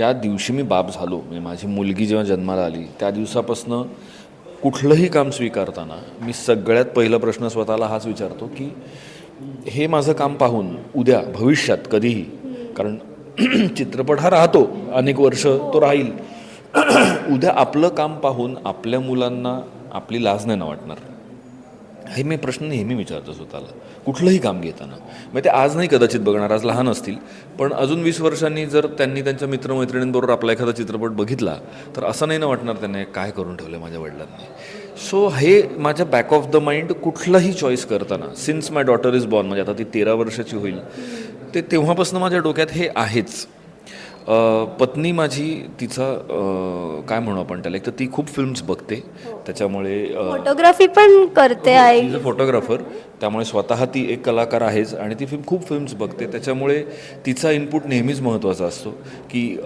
त्या दिवशी मी बाप झालो, म्हणजे माझी मुलगी जेव्हा जन्माला आली त्या दिवसापासनं कुठलंही काम स्वीकारताना मी सगळ्यात पहिला प्रश्न स्वतःला हाच विचारतो की हे माझं काम पाहून उद्या भविष्यात कधीही, कारण चित्रपट हा राहतो अनेक वर्ष, तो राहील. उद्या आपलं काम पाहून आपल्या मुलांना आपली लाज नाही ना वाटणार, हे मी प्रश्न नेहमी विचारतो स्वतःला कुठलंही काम घेताना. मग ते आज नाही कदाचित बघणार, आज लहान असतील, पण अजून 20 वर्षांनी जर त्यांनी त्यांच्या मित्रमैत्रिणींबरोबर आपला एखादा चित्रपट बघितला तर असं नाही ना वाटणार त्यांना काय करून ठेवलं माझ्या वडिलांनी. सो हे माझ्या बॅक ऑफ द माइंड कुठलाही चॉईस करताना, since my daughter is born, म्हणजे आता ती 13 वर्षाची होईल, ते तेव्हापासून माझ्या डोक्यात हे आहेच. पत्नी माझी, तिचा काय म्हणू आपण त्याला, एक तर ती खूप फिल्म्स बघते, त्याच्यामुळे फोटोग्राफी पण करते आहे. इज अ फोटोग्राफर, त्यामुळे स्वतः ती एक कलाकार आहेच आणि ती खूप फिल्म्स बघते, त्याच्यामुळे तिचा इनपुट नेहमीच महत्त्वाचा असतो की